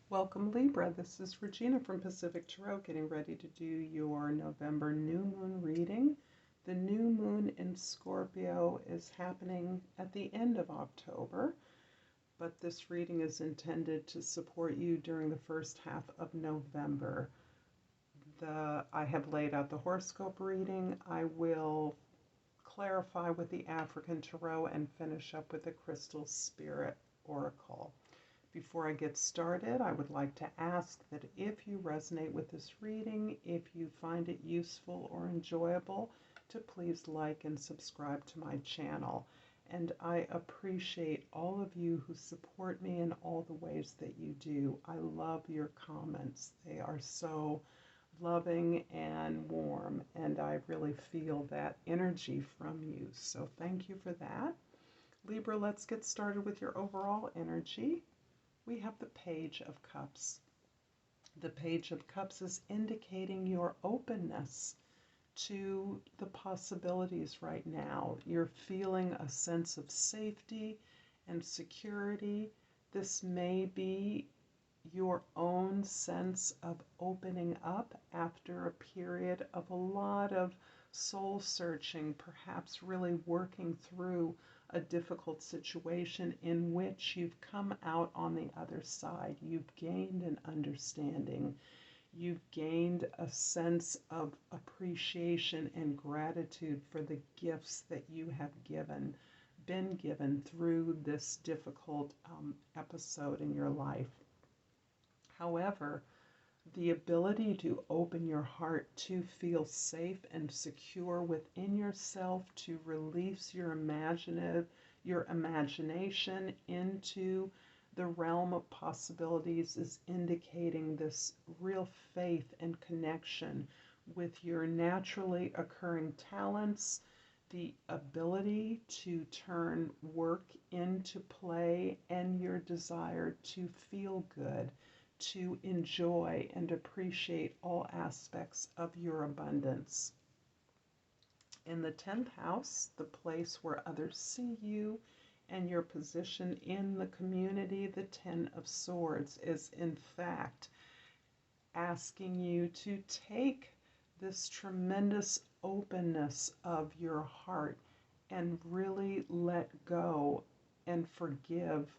Welcome Libra, this is Regina from Pacific Tarot getting ready to do your November new moon reading. The new moon in Scorpio is happening at the end of October, but this reading is intended to support you during the first half of November. I have laid out the horoscope reading. I will clarify with the African Tarot and finish up with the Crystal Spirit Oracle. Before I get started, I would like to ask that if you resonate with this reading, if you find it useful or enjoyable, to please like and subscribe to my channel. And I appreciate all of you who support me in all the ways that you do. I love your comments. They are so loving and warm, and I really feel that energy from you. So thank you for that. Libra, let's get started with your overall energy. We have the Page of Cups. The Page of Cups is indicating your openness to the possibilities right now. You're feeling a sense of safety and security. This may be your own sense of opening up after a period of a lot of soul searching, perhaps really working through a difficult situation in which you've come out on the other side. You've gained an understanding. You've gained a sense of appreciation and gratitude for the gifts that you have been given through this difficult episode in your life. However, the ability to open your heart to feel safe and secure within yourself, to release your imagination into the realm of possibilities, is indicating this real faith and connection with your naturally occurring talents, the ability to turn work into play, and your desire to feel good, to enjoy and appreciate all aspects of your abundance. In the 10th house, the place where others see you and your position in the community, the 10 of Swords is in fact asking you to take this tremendous openness of your heart and really let go and forgive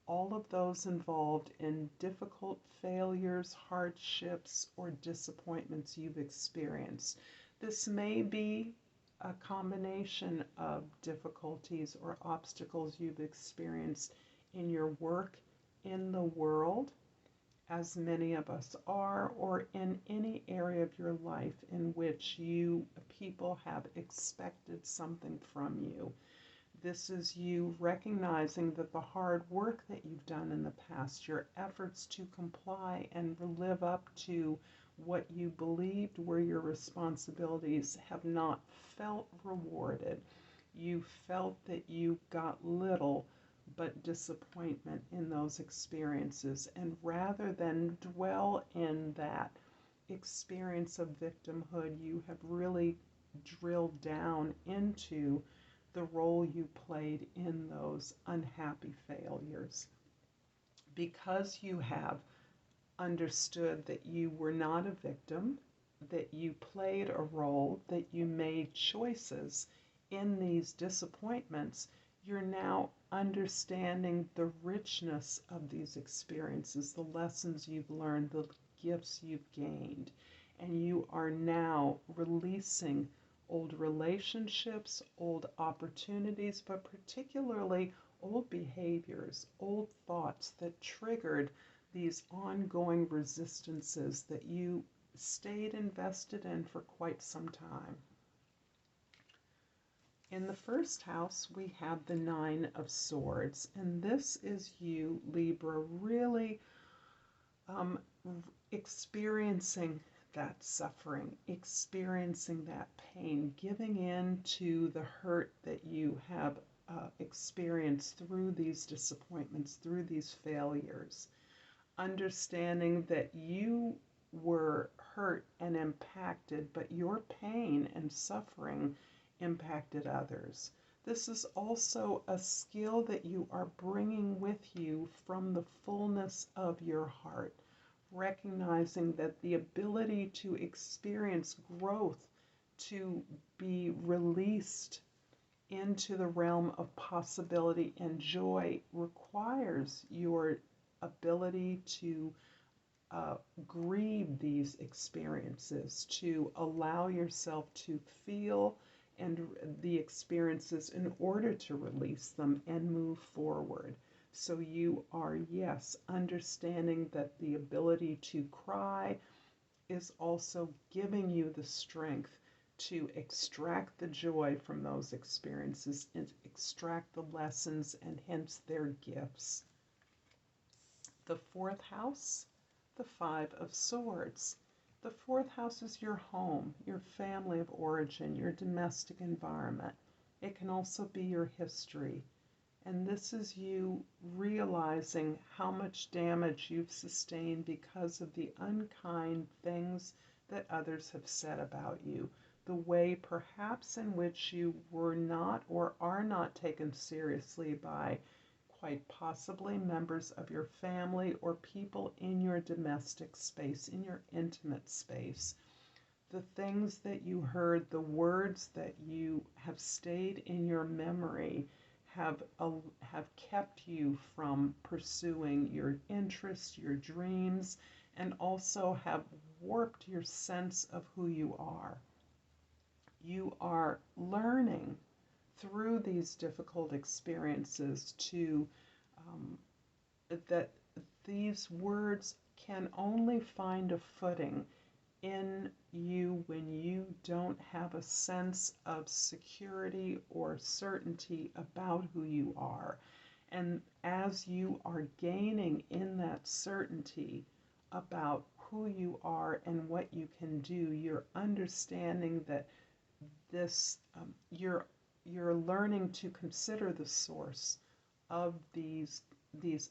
all of those involved in difficult failures, hardships, or disappointments you've experienced. This may be a combination of difficulties or obstacles you've experienced in your work, in the world, as many of us are, or in any area of your life in which people have expected something from you. This is you recognizing that the hard work that you've done in the past, your efforts to comply and live up to what you believed were your responsibilities, have not felt rewarded. You felt that you got little but disappointment in those experiences. And rather than dwell in that experience of victimhood, you have really drilled down into the role you played in those unhappy failures. Because you have understood that you were not a victim, that you played a role, that you made choices in these disappointments, you're now understanding the richness of these experiences, the lessons you've learned, the gifts you've gained, and you are now releasing old relationships, old opportunities, but particularly old behaviors, old thoughts that triggered these ongoing resistances that you stayed invested in for quite some time. In the first house, we have the Nine of Swords, and this is you, Libra, really experiencing that suffering, experiencing that pain, giving in to the hurt that you have experienced through these disappointments, through these failures, understanding that you were hurt and impacted, but your pain and suffering impacted others. This is also a skill that you are bringing with you from the fullness of your heart, recognizing that the ability to experience growth, to be released into the realm of possibility and joy, requires your ability to grieve these experiences, to allow yourself to feel and the experiences in order to release them and move forward. So you are, yes, understanding that the ability to cry is also giving you the strength to extract the joy from those experiences and extract the lessons and hence their gifts. The fourth house, the Five of Swords. The fourth house is your home, your family of origin, your domestic environment. It can also be your history. And this is you realizing how much damage you've sustained because of the unkind things that others have said about you. The way perhaps in which you were not or are not taken seriously by quite possibly members of your family or people in your domestic space, in your intimate space. The things that you heard, the words that you have stayed in your memory have kept you from pursuing your interests, your dreams, and also have warped your sense of who you are. You are learning through these difficult experiences that these words can only find a footing in you when you don't have a sense of security or certainty about who you are. And as you are gaining in that certainty about who you are and what you can do, you're understanding that you're learning to consider the source of these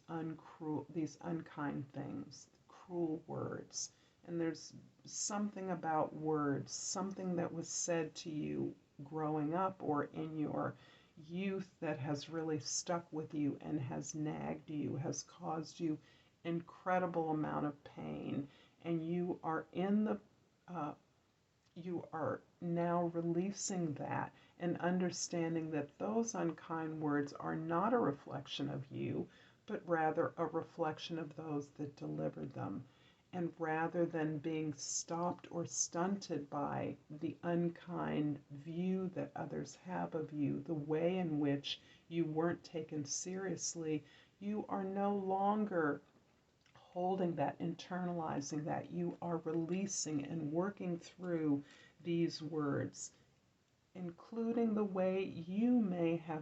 unkind things, cruel words. And there's something about words, something that was said to you growing up or in your youth that has really stuck with you and has nagged you, has caused you incredible amount of pain. And you are you are now releasing that and understanding that those unkind words are not a reflection of you, but rather a reflection of those that delivered them. And rather than being stopped or stunted by the unkind view that others have of you, the way in which you weren't taken seriously, you are no longer holding that, internalizing that. You are releasing and working through these words, including the way you may have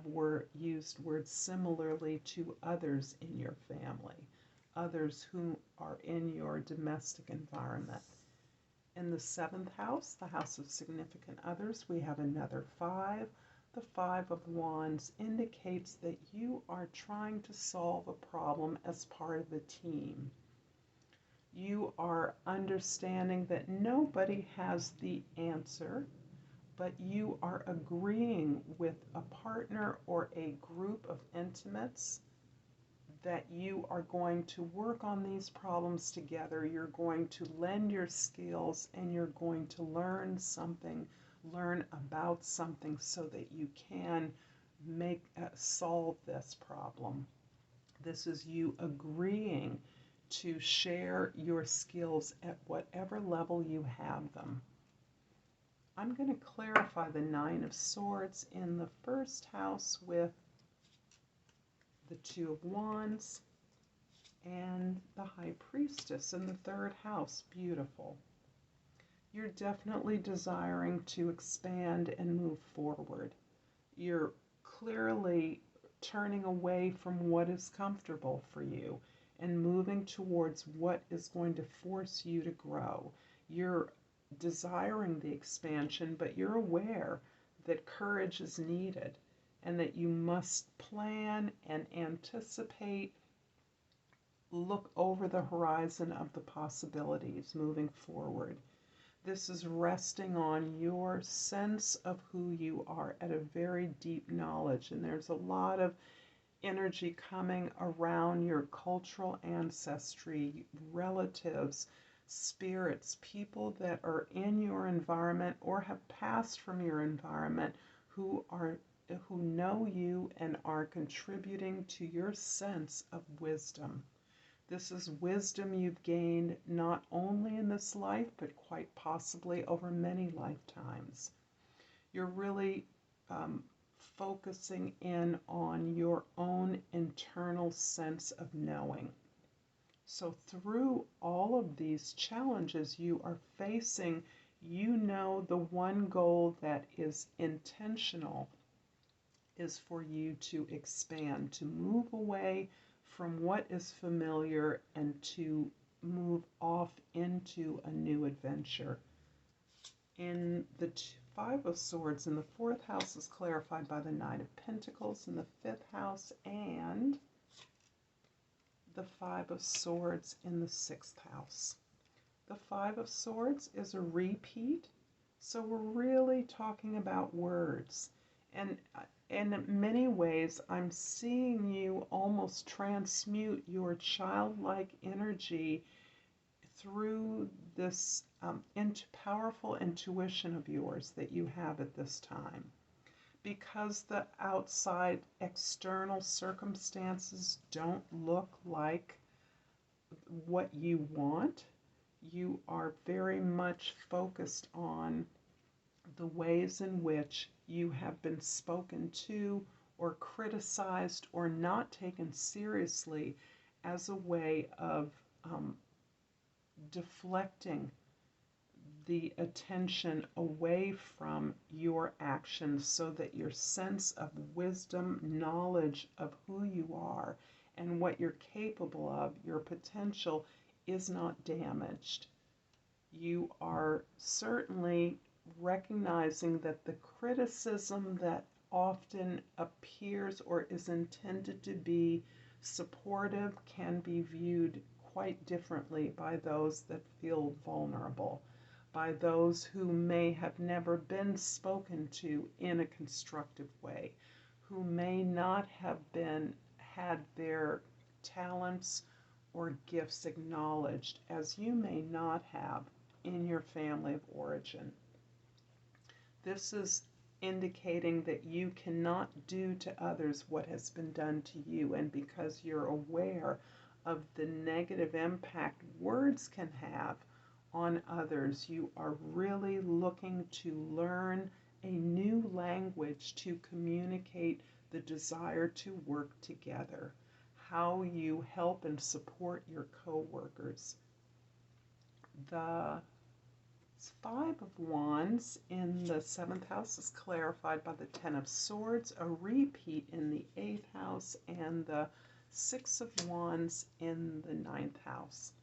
used words similarly to others in your family, others who are in your domestic environment. In the seventh house, the house of significant others, we have another 5. The 5 of Wands indicates that you are trying to solve a problem as part of a team. You are understanding that nobody has the answer, but you are agreeing with a partner or a group of intimates that you are going to work on these problems together. You're going to lend your skills and you're going to learn about something so that you can solve this problem. This is you agreeing to share your skills at whatever level you have them. I'm going to clarify the 9 of Swords in the first house with the 2 of Wands and the High Priestess in the third house. Beautiful. You're definitely desiring to expand and move forward. You're clearly turning away from what is comfortable for you and moving towards what is going to force you to grow. You're desiring the expansion, but you're aware that courage is needed and that you must plan and anticipate, look over the horizon of the possibilities moving forward. This is resting on your sense of who you are at a very deep knowledge. And there's a lot of energy coming around your cultural ancestry, relatives, spirits, people that are in your environment or have passed from your environment who know you and are contributing to your sense of wisdom. This is wisdom you've gained not only in this life, but quite possibly over many lifetimes. You're really focusing in on your own internal sense of knowing. So through all of these challenges you are facing, you know the one goal that is intentional is for you to expand, to move away from what is familiar and to move off into a new adventure. In the Five of Swords, in the fourth house is clarified by the Knight of Pentacles in the fifth house, and the Five of Swords in the sixth house. The Five of Swords is a repeat, so we're really talking about words. And in many ways, I'm seeing you almost transmute your childlike energy through this powerful intuition of yours that you have at this time. Because the outside external circumstances don't look like what you want, you are very much focused on the ways in which you have been spoken to or criticized or not taken seriously as a way of deflecting the attention away from your actions so that your sense of wisdom, knowledge of who you are and what you're capable of, your potential, is not damaged. You are certainly recognizing that the criticism that often appears or is intended to be supportive can be viewed quite differently by those that feel vulnerable, by those who may have never been spoken to in a constructive way, who may not have had their talents or gifts acknowledged, as you may not have in your family of origin. This is indicating that you cannot do to others what has been done to you, and because you're aware of the negative impact words can have on others, you are really looking to learn a new language to communicate the desire to work together, how you help and support your co-workers. The Five of Wands in the seventh house is clarified by the Ten of Swords, a repeat in the eighth house, and the Six of Wands in the ninth house.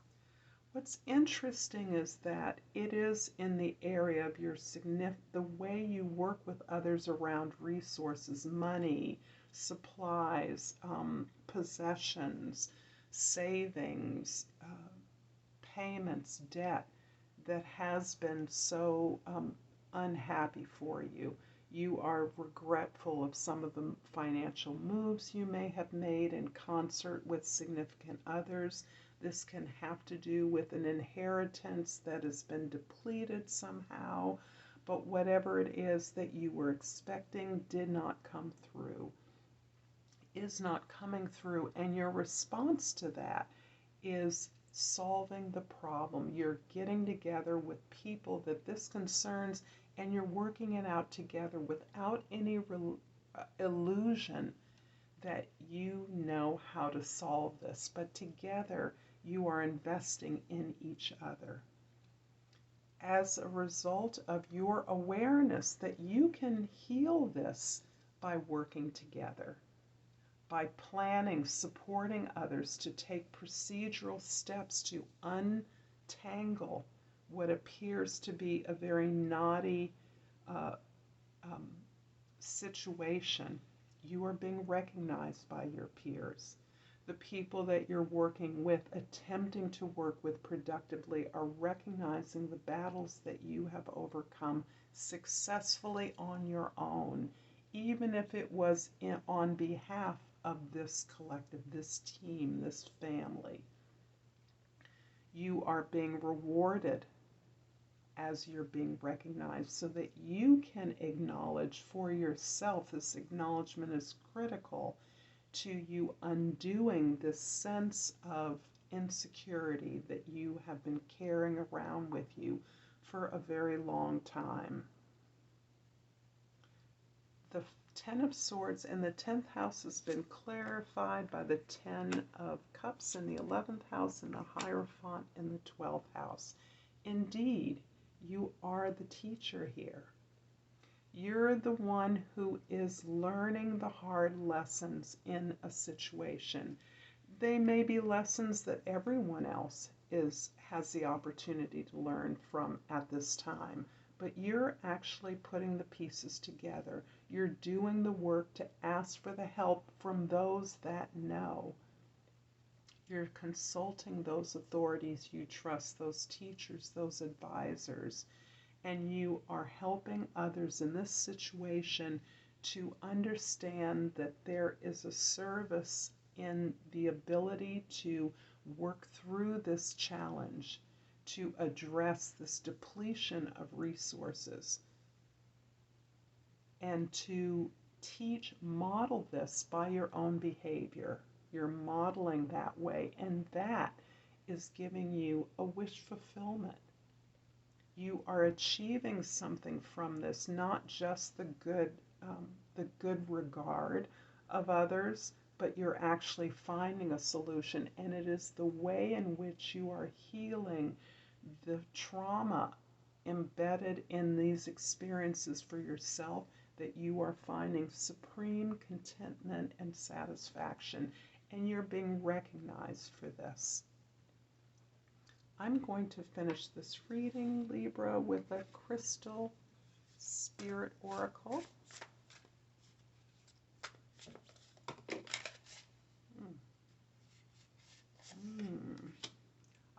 What's interesting is that it is in the area of your the way you work with others around resources, money, supplies, possessions, savings, payments, debt, that has been so unhappy for you. You are regretful of some of the financial moves you may have made in concert with significant others. This can have to do with an inheritance that has been depleted somehow, but whatever it is that you were expecting did not come through, is not coming through, and your response to that is solving the problem. You're getting together with people that this concerns, and you're working it out together without any illusion that you know how to solve this, but together you are investing in each other. As a result of your awareness that you can heal this by working together, by planning, supporting others to take procedural steps to untangle what appears to be a very knotty situation, you are being recognized by your peers. The people that you're working with, attempting to work with productively, are recognizing the battles that you have overcome successfully on your own, even if it was on behalf of this collective, this team, this family. You are being rewarded as you're being recognized so that you can acknowledge for yourself. This acknowledgement is critical to you undoing this sense of insecurity that you have been carrying around with you for a very long time. The Ten of Swords in the 10th house has been clarified by the 10 of Cups in the 11th house and the Hierophant in the 12th house. Indeed, you are the teacher here. You're the one who is learning the hard lessons in a situation. They may be lessons that everyone else has the opportunity to learn from at this time, but you're actually putting the pieces together. You're doing the work to ask for the help from those that know. You're consulting those authorities you trust, those teachers, those advisors, and you are helping others in this situation to understand that there is a service in the ability to work through this challenge, to address this depletion of resources, and to model this by your own behavior. You're modeling that way, and that is giving you a wish fulfillment. You are achieving something from this, not just the good regard of others, but you're actually finding a solution, and it is the way in which you are healing the trauma embedded in these experiences for yourself that you are finding supreme contentment and satisfaction, and you're being recognized for this. I'm going to finish this reading, Libra, with a crystal spirit oracle.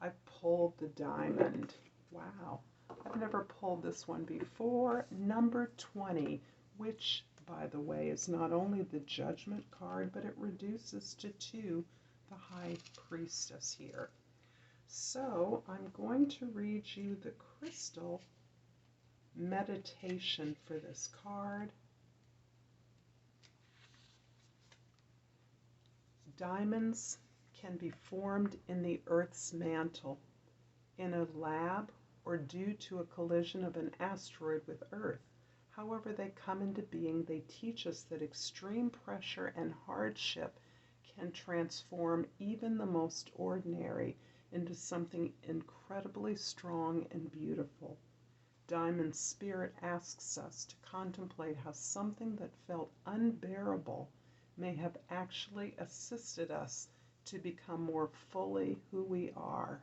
I pulled the diamond. Wow. I've never pulled this one before. Number 20, which, by the way, is not only the Judgment card, but it reduces to 2, the High Priestess here. So I'm going to read you the crystal meditation for this card. Diamonds can be formed in the Earth's mantle, in a lab, or due to a collision of an asteroid with Earth. However they come into being, they teach us that extreme pressure and hardship can transform even the most ordinary into something incredibly strong and beautiful. Diamond Spirit asks us to contemplate how something that felt unbearable may have actually assisted us to become more fully who we are.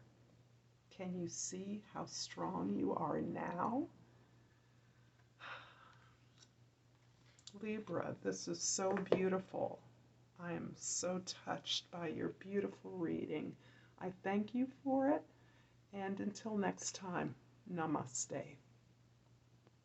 Can you see how strong you are now? Libra, this is so beautiful. I am so touched by your beautiful reading. I thank you for it, and until next time, Namaste.